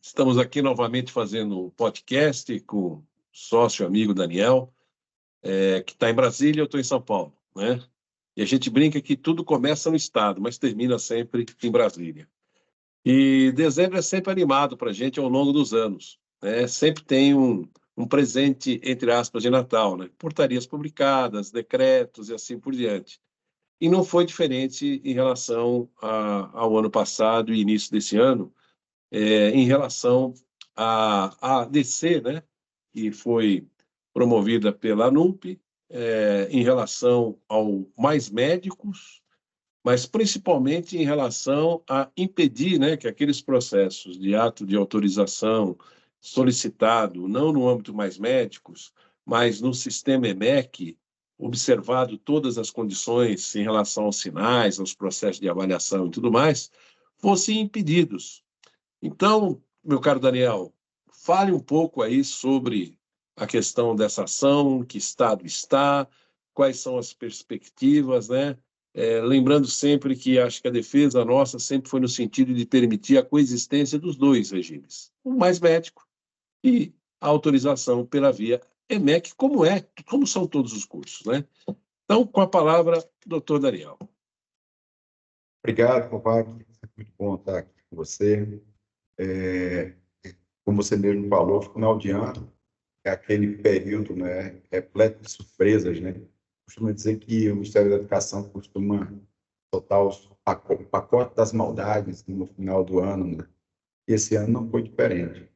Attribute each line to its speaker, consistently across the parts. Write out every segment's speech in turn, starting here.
Speaker 1: Estamos aqui novamente fazendo um podcast com o sócio amigo Daniel, que está em Brasília, eu estou em São Paulo, né? E a gente brinca que tudo começa no estado, mas termina sempre em Brasília. E dezembro é sempre animado para a gente ao longo dos anos, né? Sempre tem um presente, entre aspas, de Natal, né? Portarias publicadas, decretos e assim por diante. E não foi diferente em relação ao ano passado e início desse ano, em relação à ADC, né, que foi promovida pela ANUP, em relação ao Mais Médicos, mas principalmente em relação a impedir, né, que aqueles processos de ato de autorização solicitado, não no âmbito Mais Médicos, mas no sistema EMEC, observado todas as condições em relação aos sinais, aos processos de avaliação e tudo mais, fossem impedidos. Então, meu caro Daniel, fale um pouco aí sobre a questão dessa ação, que estado está, quais são as perspectivas, né? Lembrando sempre que acho que a defesa nossa sempre foi no sentido de permitir a coexistência dos dois regimes, o mais médico e a autorização pela via EMEC, como são todos os cursos, né? Então, com a palavra, doutor Daniel.
Speaker 2: Obrigado, Kovac. Muito bom estar aqui com você. Como você mesmo falou, final de ano é aquele período, né, repleto de surpresas, né? Costuma dizer que o Ministério da Educação costuma soltar o pacote das maldades no final do ano, né? E esse ano não foi diferente.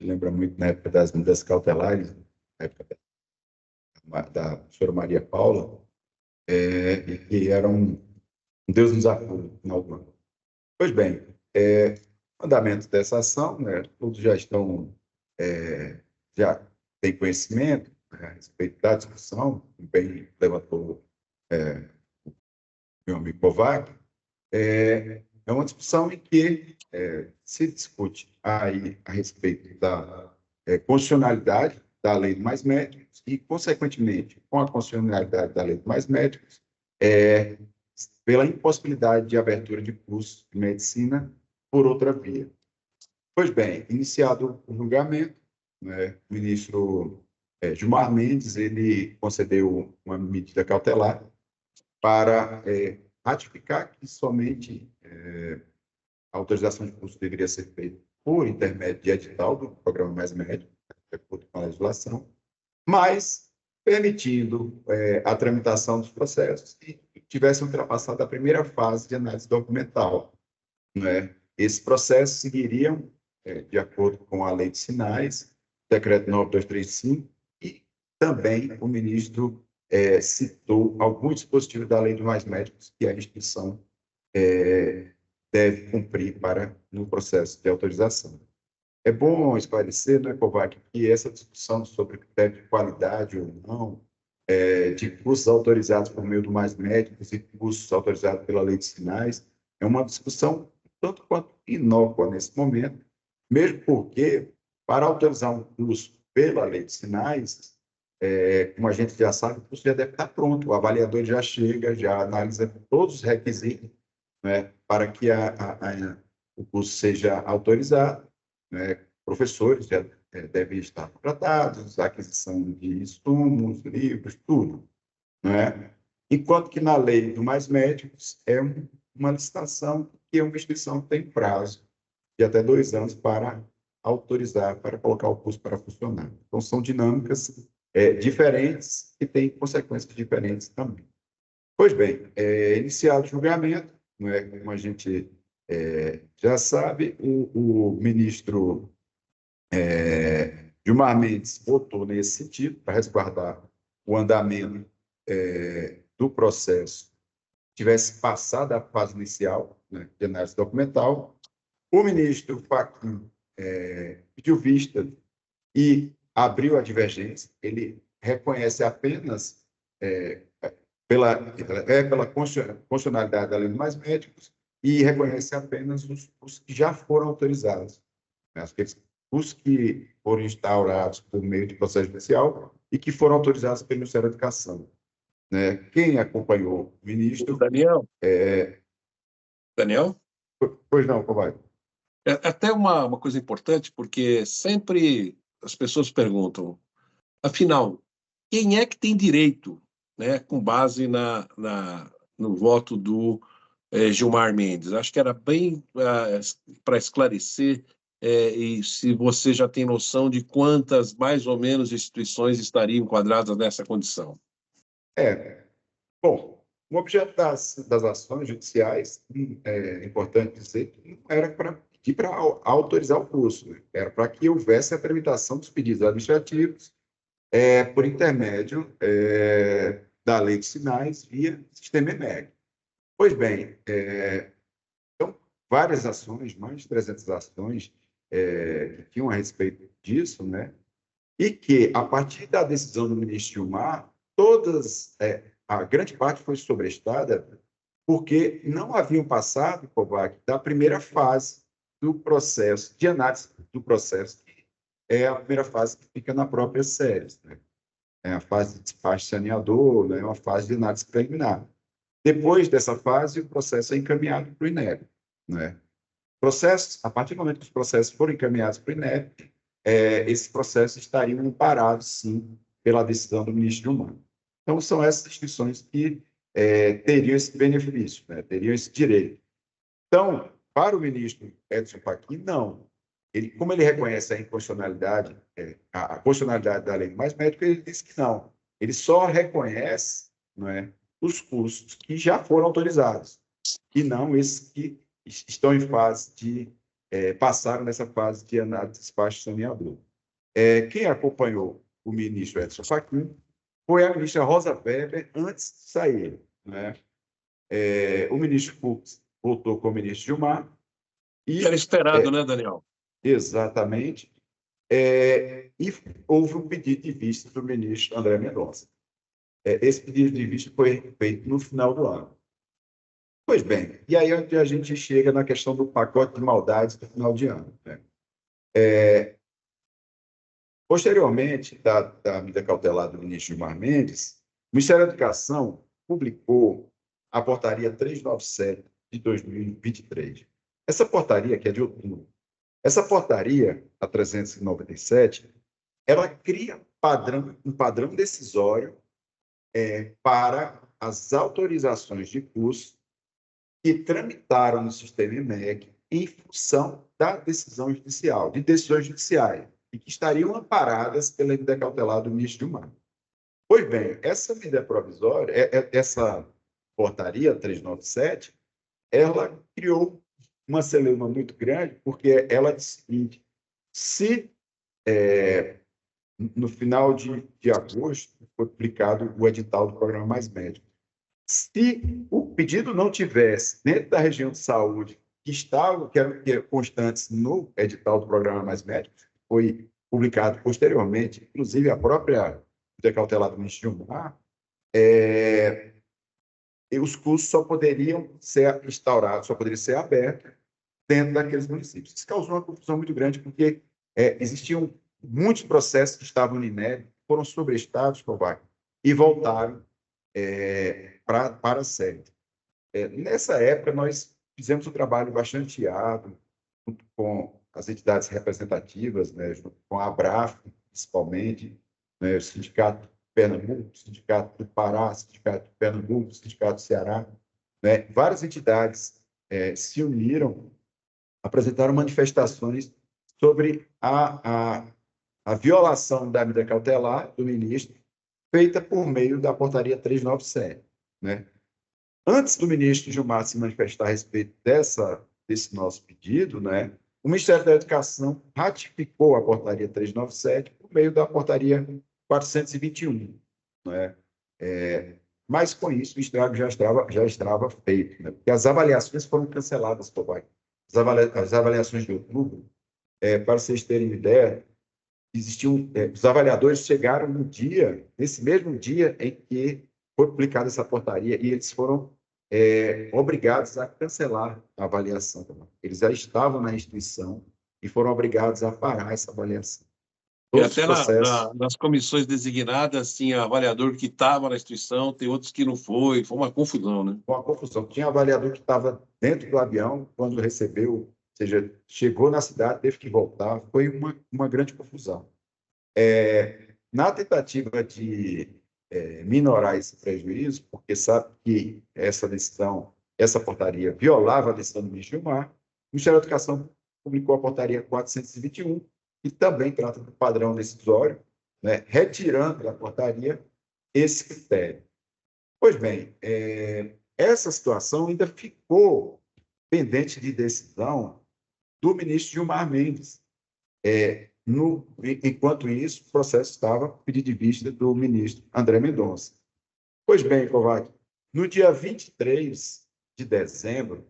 Speaker 2: Lembra muito na época das medidas cautelares, na época da professora Maria Paula, que era um Deus nos acuda no final do ano. Pois bem, o andamento dessa ação, né, todos já têm conhecimento, né, a respeito da discussão, que bem levantou o meu amigo Kovac. É uma discussão em que se discute aí a respeito da constitucionalidade da Lei do Mais Médicos e, consequentemente, com a constitucionalidade da Lei do Mais Médicos, pela impossibilidade de abertura de cursos de medicina por outra via. Pois bem, iniciado o julgamento, né, o ministro Gilmar Mendes ele concedeu uma medida cautelar para ratificar que somente a autorização de curso deveria ser feita por intermédio de edital do Programa Mais Médico, de acordo com a legislação, mas permitindo a tramitação dos processos que tivessem ultrapassado a primeira fase de análise documental, né? Esses processos seguiriam, de acordo com a Lei de Sinais, Decreto 9235, e também o ministro citou alguns dispositivos da Lei dos Mais Médicos que a instituição deve cumprir no processo de autorização. É bom esclarecer, né, Kovac, que essa discussão sobre critério de qualidade ou não, de cursos autorizados por meio do Mais Médicos e cursos autorizados pela Lei de Sinais, é uma discussão tanto quanto inócua nesse momento, mesmo porque, para autorizar um curso pela Lei de Sinais, como a gente já sabe, o curso já deve estar pronto, o avaliador já chega, já analisa todos os requisitos, né, para que o curso seja autorizado, né? Professores já devem estar contratados, aquisição de insumos, livros, tudo, né? Enquanto que na lei do Mais Médicos é uma licitação que uma instituição tem prazo de até 2 anos para autorizar, para colocar o curso para funcionar. Então, são dinâmicas diferentes e têm consequências diferentes também. Pois bem, iniciado o julgamento, né, como a gente já sabe, o ministro Gilmar Mendes votou nesse sentido, para resguardar o andamento do processo, tivesse passado a fase inicial, né, de análise documental. O ministro Fachin pediu vista e abriu a divergência. Ele reconhece apenas pela constitucionalidade da Lei dos Mais Médicos e reconhece apenas os que já foram autorizados, né? Aqueles cursos que foram instaurados por meio de processo judicial e que foram autorizados pelo Ministério da Educação, né? Quem acompanhou o ministro...
Speaker 1: Daniel? Daniel?
Speaker 2: Pois não, Kovac.
Speaker 1: Até uma coisa importante, porque sempre as pessoas perguntam, afinal, quem é que tem direito, né, com base no voto do Gilmar Mendes? Acho que era bem para esclarecer, e se você já tem noção de quantas, mais ou menos, instituições estariam enquadradas nessa condição.
Speaker 2: Bom, o objeto das ações judiciais, é importante dizer que não era para pedir para autorizar o curso, né? Era para que houvesse a tramitação dos pedidos administrativos por intermédio da lei de sinais via sistema EMEG. Pois bem, então, várias ações, mais de 300 ações que tinham a respeito disso, né? E que, a partir da decisão do ministro Gilmar, a grande parte foi sobrestada porque não haviam passado, Kovac, da primeira fase do processo, de análise do processo, que é a primeira fase que fica na própria SERES, né? É a fase de despacho saneador, né? É uma fase de análise preliminar. Depois dessa fase, o processo é encaminhado para o INEP, né? A partir do momento que os processos forem encaminhados para o INEP, esses processos estariam amparados, sim, pela decisão do ministro Gilmar. Então, são essas instituições que teriam esse benefício, né? Teriam esse direito. Então, para o ministro Edson Fachin, não. Como ele reconhece a inconstitucionalidade, a constitucionalidade da lei do mais médico, ele diz que não. Ele só reconhece, não é, os cursos que já foram autorizados, e não esses que estão em fase de passaram nessa fase de análise de despacho saneador. Quem acompanhou o ministro Edson Fachin foi a ministra Rosa Weber antes de sair, né? O ministro Fux voltou com o ministro Gilmar.
Speaker 1: Era esperado, né, Daniel?
Speaker 2: Exatamente. E houve um pedido de vista do ministro André Mendonça. Esse pedido de vista foi feito no final do ano. Pois bem, e aí a gente chega na questão do pacote de maldades do final de ano, né? Posteriormente da medida cautelar do ministro Gilmar Mendes, o Ministério da Educação publicou a portaria 397 de 2023. Essa portaria, que é de outubro, essa portaria, a 397, ela cria um padrão decisório para as autorizações de curso que tramitaram no sistema EMEC em função da decisão judicial, de decisões judiciais, e que estariam amparadas pela medida cautelar do ministro Gilmar. Pois bem, essa medida provisória, essa portaria 397, ela criou uma celeuma muito grande, porque ela diz o seguinte: se no final de agosto foi publicado o edital do Programa Mais Médico, se o pedido não tivesse dentro da região de saúde que eram constantes no edital do Programa Mais Médico, foi publicado posteriormente, inclusive a própria cautelar do ministro Gilmar, os cursos só poderiam ser instaurados, só poderiam ser abertos dentro daqueles municípios. Isso causou uma confusão muito grande, porque existiam muitos processos que estavam no INEP, foram sobrestados, e voltaram para a sede. Nessa época, nós fizemos um trabalho bastante árduo, junto com as entidades representativas, né, junto com a ABRAF, principalmente, né, o Sindicato de Pernambuco, o Sindicato do Pará, o Sindicato de Pernambuco, o Sindicato do Ceará, né, várias entidades se uniram, apresentaram manifestações sobre a violação da medida cautelar do ministro, feita por meio da portaria 397, né? Antes do ministro Gilmar se manifestar a respeito desse nosso pedido, né, o Ministério da Educação ratificou a portaria 397 por meio da portaria 421, né? Mas, com isso, o estrago já estava feito, né? Porque as avaliações foram canceladas, as avaliações de outubro, para vocês terem ideia, os avaliadores chegaram nesse mesmo dia em que foi publicada essa portaria, e eles foram obrigados a cancelar a avaliação. Eles já estavam na instituição e foram obrigados a parar essa avaliação.
Speaker 1: E até nas comissões designadas tinha avaliador que estava na instituição, tem outros que não foi uma confusão, né?
Speaker 2: Uma confusão. Tinha avaliador que estava dentro do avião quando recebeu seja, chegou na cidade, teve que voltar, foi uma grande confusão. Na tentativa de minorar esse prejuízo, porque sabe que essa decisão, essa portaria violava a decisão do ministro Gilmar, o Ministério da Educação publicou a portaria 421, que também trata do padrão decisório, né, retirando da portaria esse critério. Pois bem, essa situação ainda ficou pendente de decisão do ministro Gilmar Mendes. Enquanto isso, o processo estava pedido de vista do ministro André Mendonça. Pois bem, Kovac, no dia 23 de dezembro,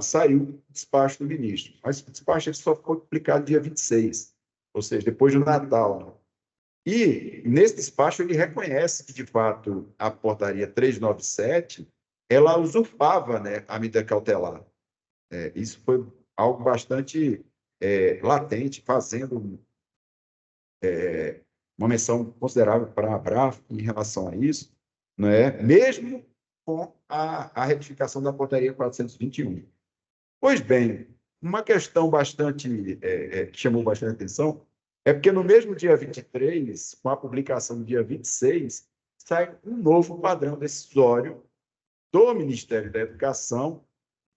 Speaker 2: saiu o despacho do ministro, mas o despacho só foi publicado dia 26, ou seja, depois do Natal. E, nesse despacho, ele reconhece que, de fato, a portaria 397, ela usurpava, né, a medida cautelar. Isso foi algo bastante latente, fazendo uma menção considerável para a ABRAF em relação a isso, né, mesmo com a retificação da portaria 421. Pois bem, uma questão bastante que chamou bastante atenção é porque no mesmo dia 23, com a publicação do dia 26, sai um novo padrão decisório do Ministério da Educação,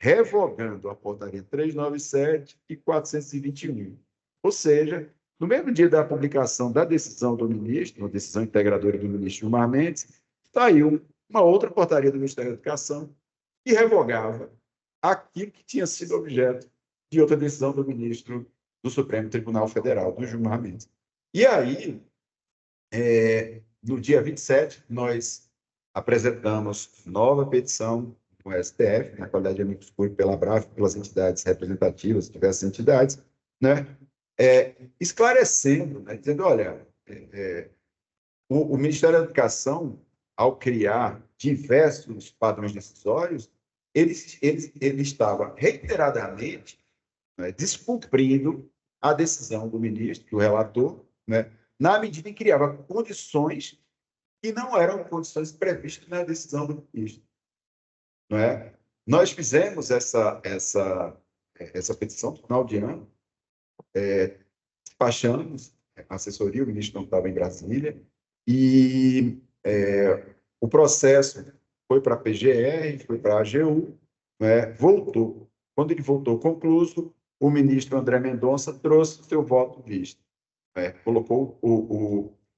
Speaker 2: revogando a portaria 397 e 421. Ou seja, no mesmo dia da publicação da decisão do ministro, a decisão integradora do ministro Gilmar Mendes, saiu uma outra portaria do Ministério da Educação que revogava aquilo que tinha sido objeto de outra decisão do ministro do Supremo Tribunal Federal, do Gilmar Mendes. E aí, no dia 27, nós apresentamos nova petição no STF, na qualidade de amicus curiae pela ABRAF, pelas entidades representativas, diversas entidades, né, esclarecendo, né, dizendo, olha, o Ministério da Educação, ao criar diversos padrões decisórios, ele estava reiteradamente, né, descumprindo a decisão do ministro, do relator, né, na medida em que criava condições que não eram condições previstas na decisão do ministro. Não é? Nós fizemos essa petição no final de ano, despachamos a assessoria, o ministro não estava em Brasília, e o processo foi para a PGR, foi para a AGU, né, voltou. Quando ele voltou concluso, o ministro André Mendonça trouxe o seu voto visto, colocou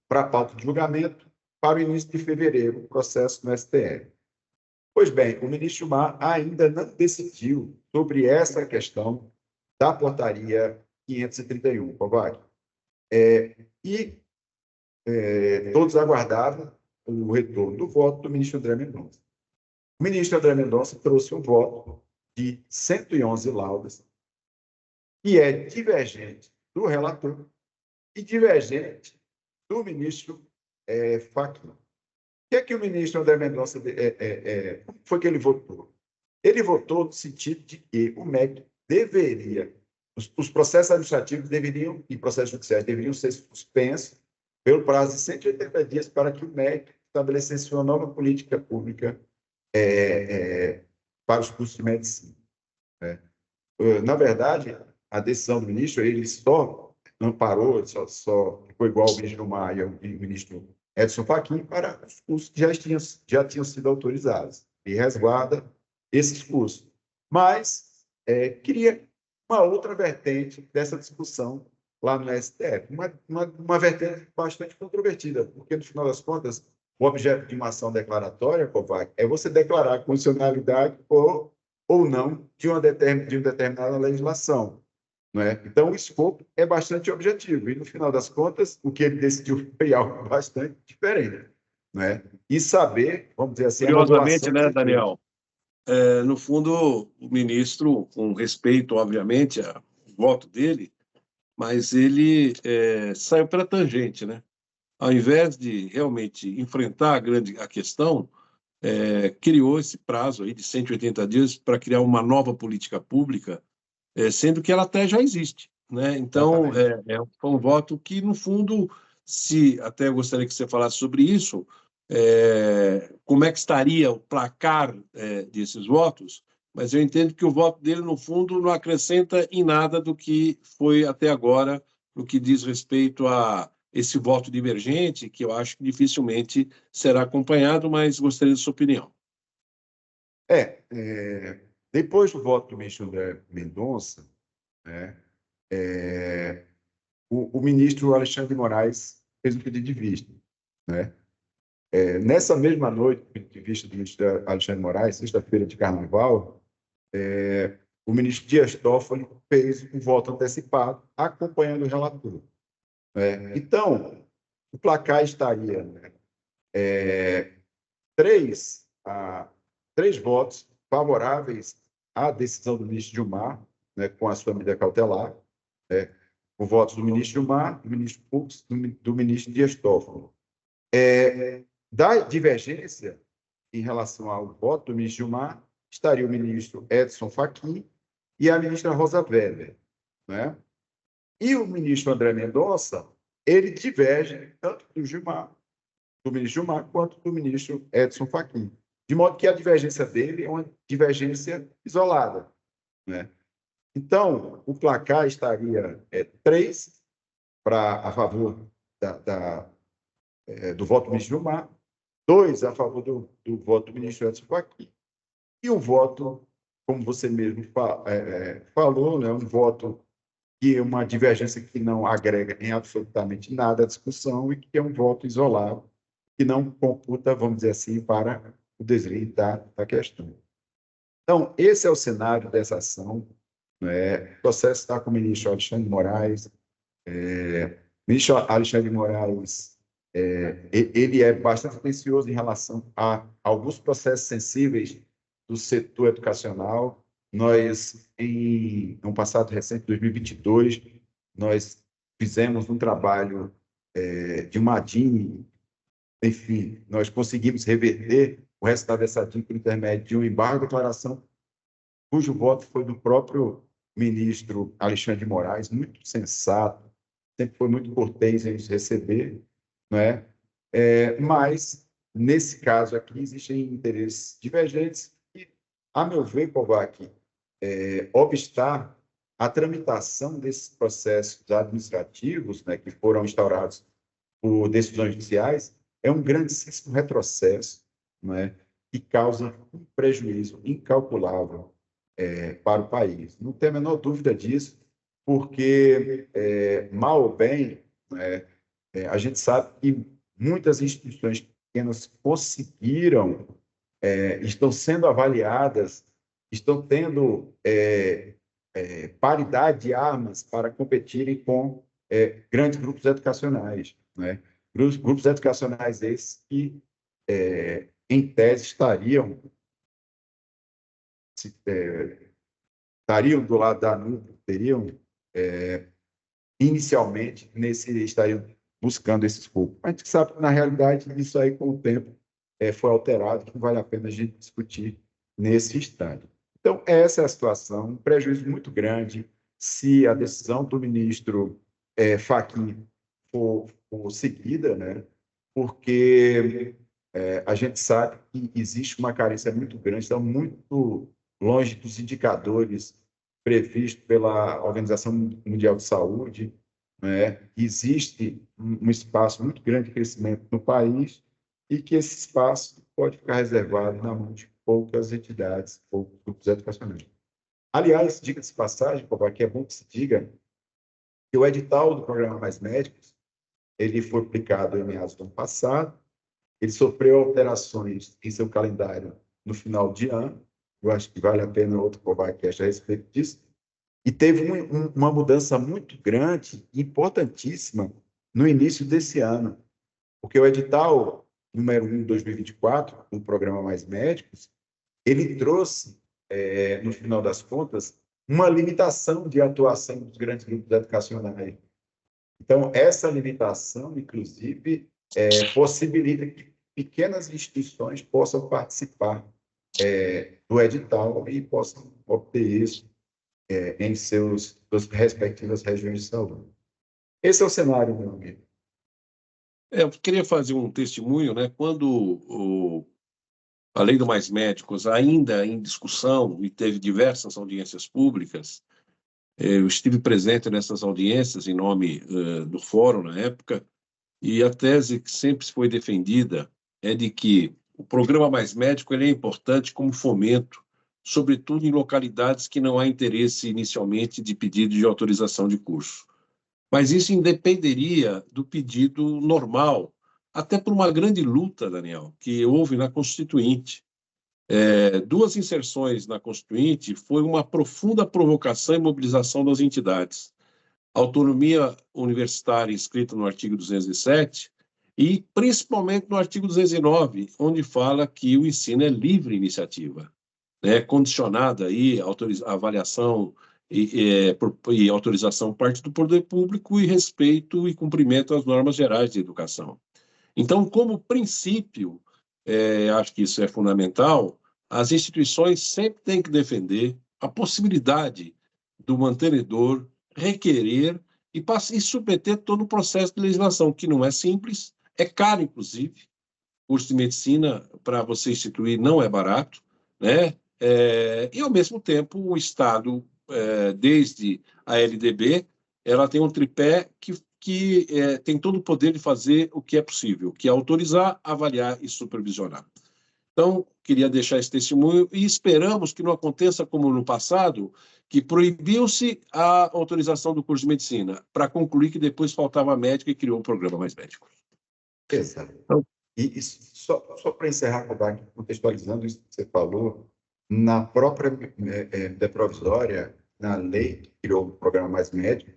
Speaker 2: para a pauta de julgamento para o início de fevereiro, o processo no STF. Pois bem, o ministro Gilmar ainda não decidiu sobre essa questão da portaria 531, Kovac. Todos aguardavam o retorno do voto do ministro André Mendonça. O ministro André Mendonça trouxe um voto de 111 laudas, que é divergente do relator e divergente do ministro Fachin. O que o ministro André Mendonça como foi que ele votou? Ele votou no sentido de que o MEC deveria, os processos administrativos deveriam, e processos judiciais deveriam ser suspensos pelo prazo de 180 dias para que o MEC estabelecesse uma nova política pública para os cursos de medicina. Na verdade, a decisão do ministro, ele só amparou, só ficou igual ao ministro Maia e o ministro Edson Fachin para os cursos que já tinham sido autorizados, e resguarda esses cursos. Mas queria uma outra vertente dessa discussão lá no STF, uma vertente bastante controvertida, porque, no final das contas, o objeto de uma ação declaratória, Kovac, é você declarar a constitucionalidade ou não de uma determinada legislação. Não é? Então, o escopo é bastante objetivo. E, no final das contas, o que ele decidiu foi algo bastante diferente. Não é? E saber, vamos dizer assim...
Speaker 1: Curiosamente, né, Daniel? No fundo, o ministro, com respeito, obviamente, ao voto dele, mas ele saiu pela tangente, né? Ao invés de realmente enfrentar a questão, criou esse prazo aí de 180 dias para criar uma nova política pública, sendo que ela até já existe, né? Então, foi um voto que, no fundo, até eu gostaria que você falasse sobre isso, como é que estaria o placar desses votos, mas eu entendo que o voto dele, no fundo, não acrescenta em nada do que foi até agora, no que diz respeito a esse voto divergente, que eu acho que dificilmente será acompanhado, mas gostaria de sua opinião.
Speaker 2: Depois do voto do ministro André Mendonça, né, o ministro Alexandre de Moraes fez um pedido de vista, né? Nessa mesma noite, o pedido de vista do ministro Alexandre de Moraes, sexta-feira de Carnaval, o ministro Dias Toffoli fez um voto antecipado, acompanhando o relator. Então, o placar estaria, né, 3 votos favoráveis à decisão do ministro Gilmar, né, com a sua medida cautelar, né, o voto do ministro Gilmar, do ministro Fux, do ministro Dias Toffoli. Da divergência em relação ao voto do ministro Gilmar, estaria o ministro Edson Fachin e a ministra Rosa Weber, né? E o ministro André Mendonça, ele diverge tanto do ministro Gilmar, quanto do ministro Edson Fachin. De modo que a divergência dele é uma divergência isolada, né? Então, o placar estaria 3 a favor do voto do ministro Gilmar, 2 a favor do voto do ministro Edson Fachin, e o voto, como você mesmo falou, né, um voto que é uma divergência que não agrega em absolutamente nada à discussão e que é um voto isolado, que não computa, vamos dizer assim, para o desvio da questão. Então, esse é o cenário dessa ação, né? O processo está com o ministro Alexandre de Moraes. O ministro Alexandre de Moraes ele é bastante atencioso em relação a alguns processos sensíveis do setor educacional. Nós, em um passado recente, 2022, nós fizemos um trabalho de uma DIN, enfim, nós conseguimos reverter o resultado dessa DIN por intermédio de um embargo de declaração, cujo voto foi do próprio ministro Alexandre de Moraes, muito sensato, sempre foi muito cortês em nos receber, né? Mas, nesse caso aqui, existem interesses divergentes que, a meu ver, Kovac, obstar a tramitação desses processos administrativos, né, que foram instaurados por decisões judiciais, é um grandíssimo retrocesso, né, que causa um prejuízo incalculável para o país. Não tem a menor dúvida disso, porque, mal ou bem, a gente sabe que muitas instituições pequenas conseguiram, estão sendo avaliadas, estão tendo paridade de armas para competirem com grandes grupos educacionais, né? Grupos educacionais esses que, em tese, estariam do lado da ANUP, inicialmente, estariam buscando esse escopo. A gente sabe que, na realidade, isso aí, com o tempo, foi alterado, que não vale a pena a gente discutir nesse estágio. Então, essa é a situação, um prejuízo muito grande se a decisão do ministro Fachin for seguida, né? Porque a gente sabe que existe uma carência muito grande, está muito longe dos indicadores previstos pela Organização Mundial de Saúde, né? Existe um espaço muito grande de crescimento no país e que esse espaço pode ficar reservado na mão de poucas entidades, poucos grupos educacionais. Aliás, diga-se de passagem, que é bom que se diga que o edital do Programa Mais Médicos ele foi aplicado em meados do ano passado, ele sofreu alterações em seu calendário no final de ano, eu acho que vale a pena outro podcast a respeito disso, e teve uma mudança muito grande, importantíssima, no início desse ano, porque o edital número 1 de 2024, do Programa Mais Médicos, ele trouxe, no final das contas, uma limitação de atuação dos grandes grupos educacionais. Então, essa limitação, inclusive, possibilita que pequenas instituições possam participar do edital e possam obter isso em suas respectivas regiões de saúde. Esse é o cenário, meu amigo.
Speaker 1: Eu queria fazer um testemunho, né? Quando a Lei do Mais Médicos ainda em discussão e teve diversas audiências públicas. Eu estive presente nessas audiências em nome do fórum na época, e a tese que sempre foi defendida é de que o programa Mais Médico ele é importante como fomento, sobretudo em localidades que não há interesse inicialmente de pedido de autorização de curso. Mas isso independeria do pedido normal, até por uma grande luta, Daniel, que houve na Constituinte. Duas inserções na Constituinte foi uma profunda provocação e mobilização das entidades. A autonomia universitária inscrita no artigo 207 e, principalmente, no artigo 209, onde fala que o ensino é livre iniciativa, né, condicionada aí a avaliação e autorização por parte do poder público e respeito e cumprimento às normas gerais de educação. Então, como princípio, acho que isso é fundamental, as instituições sempre têm que defender a possibilidade do mantenedor requerer e submeter todo o processo de legislação, que não é simples, é caro, inclusive. O curso de medicina, para você instituir, não é barato, né? E, ao mesmo tempo, o Estado, desde a LDB, ela tem um tripé que tem todo o poder de fazer o que é possível, que é autorizar, avaliar e supervisionar. Então, queria deixar esse testemunho e esperamos que não aconteça como no passado, que proibiu-se a autorização do curso de medicina, para concluir que depois faltava médico e criou o programa Mais Médico.
Speaker 2: Exato. Então, e só para encerrar, contextualizando isso que você falou, na própria medida provisória, na lei que criou o programa Mais Médico,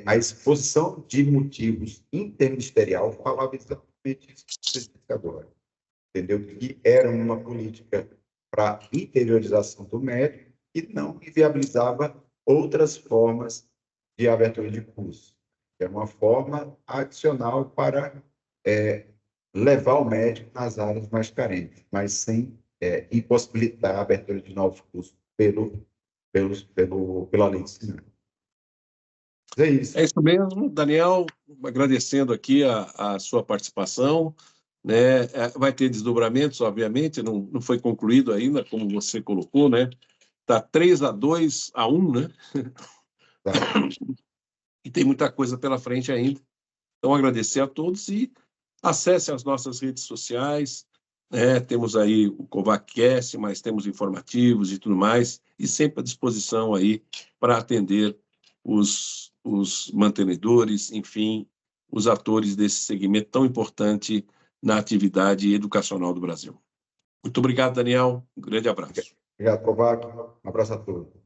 Speaker 2: a exposição de motivos interministerial falava exatamente isso que você disse agora. Entendeu? Que era uma política para interiorização do médico e não inviabilizava outras formas de abertura de curso. Era uma forma adicional para levar o médico nas áreas mais carentes, mas sem impossibilitar a abertura de novos cursos pela lei de ensino. É isso.
Speaker 1: É isso mesmo, Daniel, agradecendo aqui a sua participação. Né? Vai ter desdobramentos, obviamente, não foi concluído ainda, como você colocou, né? Está 3-2-1, né?
Speaker 2: Tá.
Speaker 1: E tem muita coisa pela frente ainda. Então, agradecer a todos e acesse as nossas redes sociais, né? Temos aí o COVACast, mas temos informativos e tudo mais, e sempre à disposição aí para atender os mantenedores, enfim, os atores desse segmento tão importante na atividade educacional do Brasil. Muito obrigado, Daniel. Um grande abraço.
Speaker 2: Obrigado, Kovac. Um abraço a todos.